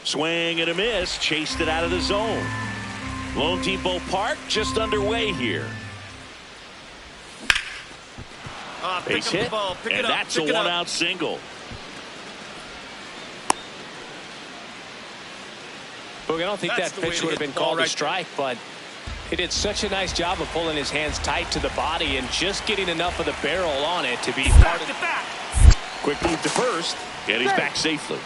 Swing and a miss. Chased it out of the zone. Lone Depot Park just underway here. Base hit, and that's a one-out single. Look, I don't think that pitch would have been called a strike, but he did such a nice job of pulling his hands tight to the body and just getting enough of the barrel on it to be part of it. Quick move to first, and he's back safely.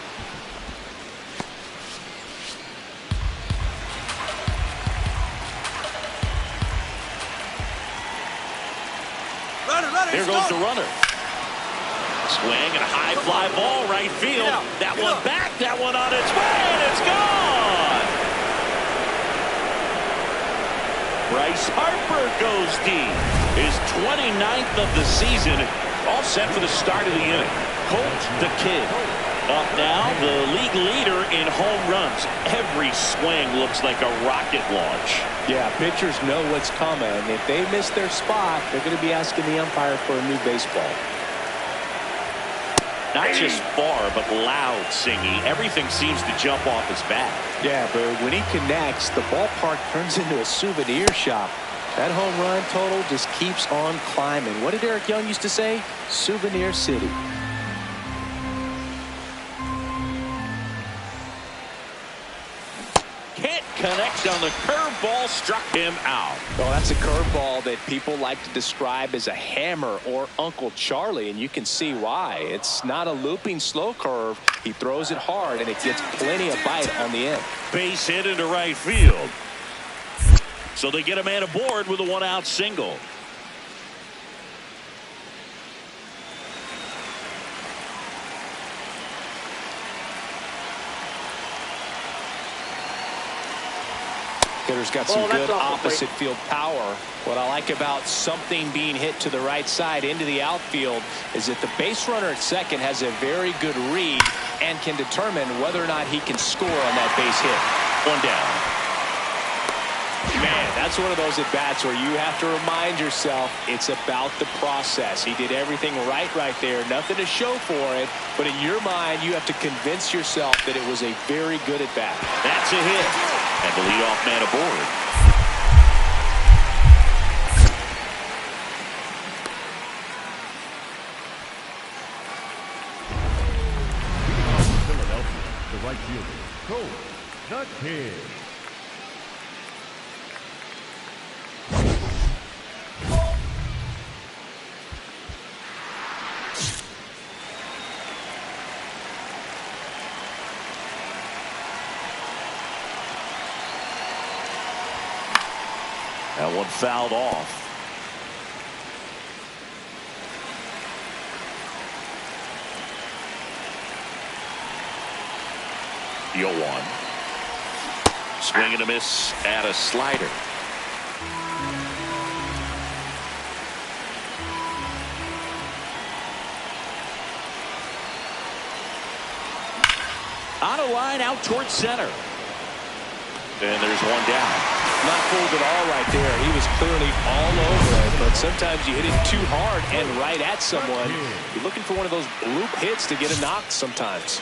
There goes the runner. Swing and a high fly ball right field. That one back, that one on its way, and it's gone. Bryce Harper goes deep. His 29th of the season. All set for the start of the inning. Colt the Kid. Up now, the league leader in home runs. Every swing looks like a rocket launch. Yeah, pitchers know what's coming. If they miss their spot, they're going to be asking the umpire for a new baseball. Not just far, but loud singing. Everything seems to jump off his bat. Yeah, but when he connects, the ballpark turns into a souvenir shop. That home run total just keeps on climbing. What did Eric Young used to say? Souvenir City. Can't connect on the curveball, struck him out. Well, that's a curveball that people like to describe as a hammer or Uncle Charlie, and you can see why. It's not a looping slow curve. He throws it hard, and it gets plenty of bite on the end. Base hit into right field. So they get a man aboard with a one-out single. Hitter's got some good opposite field power. What I like about something being hit to the right side into the outfield is that the base runner at second has a very good read and can determine whether or not he can score on that base hit. One down. Man, that's one of those at-bats where you have to remind yourself it's about the process. He did everything right there. Nothing to show for it. But in your mind, you have to convince yourself that it was a very good at-bat. That's a hit. And the leadoff man aboard. Philadelphia, the right fielder, Colt the Kid. That one fouled off. The 0-1. Swing and a miss at a slider. On a line out towards center. And there's one down. Not fooled at all right there. He was clearly all over it, but sometimes you hit it too hard and right at someone. You're looking for one of those bloop hits to get a knock sometimes.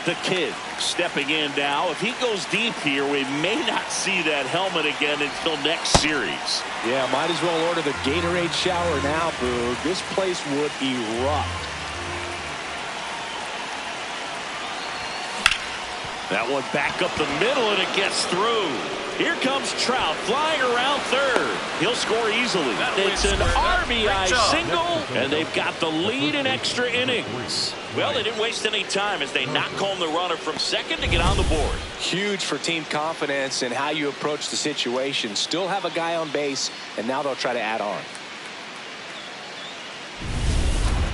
The Kid stepping in now. If he goes deep here, we may not see that helmet again until next series. Yeah, might as well order the Gatorade shower now, Boog. This place would erupt. That one back up the middle, and it gets through. Here comes Trout flying around third. He'll score easily. It's an RBI single, and they've got the lead in extra innings. Well, they didn't waste any time as they knock home the runner from second to get on the board. Huge for team confidence and how you approach the situation. Still have a guy on base, and now they'll try to add on.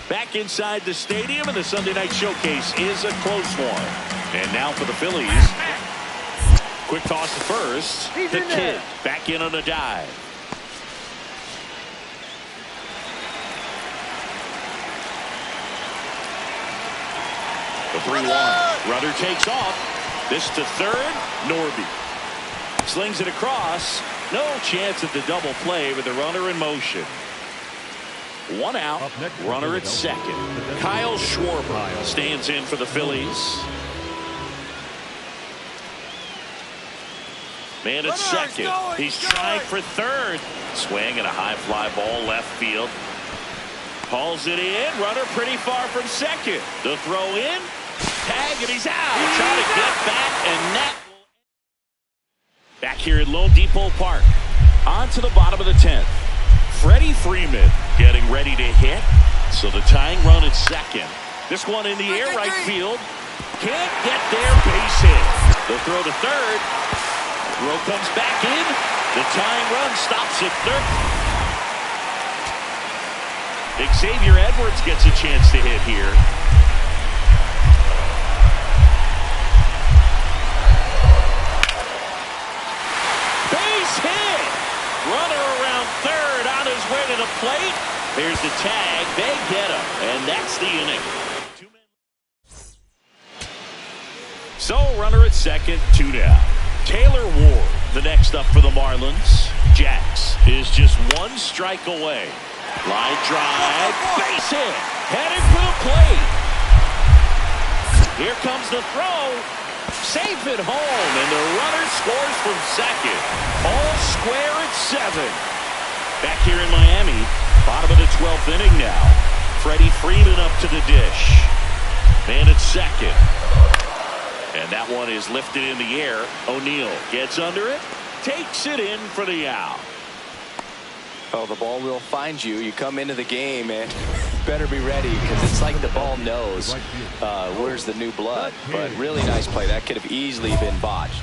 Back inside the stadium, and the Sunday night showcase is a close one. And now for the Phillies. Quick toss to first. The Kid back in on a dive. The 3-1. Runner takes off. This to third. Norby slings it across. No chance at the double play with the runner in motion. One out. Runner at second. Kyle Schwarber stands in for the Phillies. Man at second. He's trying for third. Swing and a high fly ball left field. Hauls it in. Runner pretty far from second. The throw in. Tag, and he's out. Trying to get back, and that. Back here at Lone Depot Park. On to the bottom of the 10th. Freddie Freeman getting ready to hit. So the tying run at second. This one in the air right field. Can't get there. Base hit. The throw to third. Throw comes back in. The tying run stops at third. Xavier Edwards gets a chance to hit here. Base hit. Runner around third on his way to the plate. Here's the tag. They get him. And that's the inning. So runner at second, 2 down. Taylor Ward, the next up for the Marlins. Jax is just 1 strike away. Line drive, base hit, headed for the plate. Here comes the throw. Safe at home, and the runner scores from second. All square at 7. Back here in Miami, bottom of the 12th inning now. Freddie Freeman up to the dish. Man at second. And that one is lifted in the air. O'Neill gets under it, takes it in for the out. Oh, the ball will find you. You come into the game and better be ready, because it's like the ball knows where's the new blood. But really nice play. That could have easily been botched.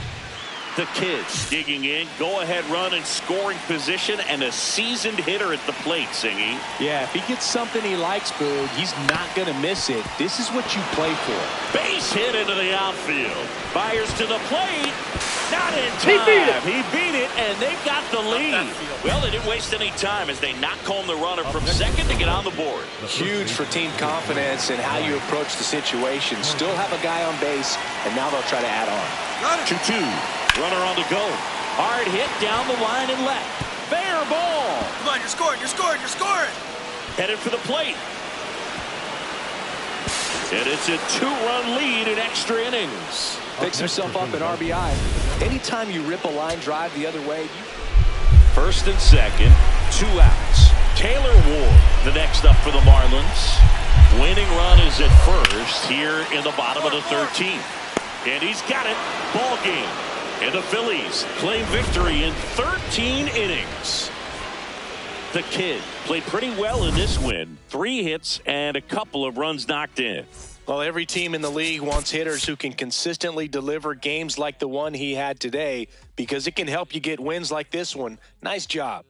The Kids digging in, go-ahead run in scoring position, and a seasoned hitter at the plate, Singy. Yeah, if he gets something he likes, Boog, he's not going to miss it. This is what you play for. Base hit into the outfield. Fires to the plate. Not in time. He beat it, and they've got the lead. Well, they didn't waste any time as they knock home the runner from second to get on the board. Huge for team confidence and how you approach the situation. Still have a guy on base, and now they'll try to add on. 2-2. Runner on the go. Hard hit down the line and left. Fair ball. Come on, you're scoring, you're scoring, you're scoring. Headed for the plate. And it's a 2-run lead in extra innings. Picks himself up an RBI. Anytime you rip a line drive the other way. First and second, 2 outs. Taylor Ward, the next up for the Marlins. Winning run is at first here in the bottom of the 13th. And he's got it. Ball game. And the Phillies claim victory in 13 innings. The Kid played pretty well in this win. 3 hits and a couple of runs knocked in. Well, every team in the league wants hitters who can consistently deliver games like the one he had today, because it can help you get wins like this one. Nice job.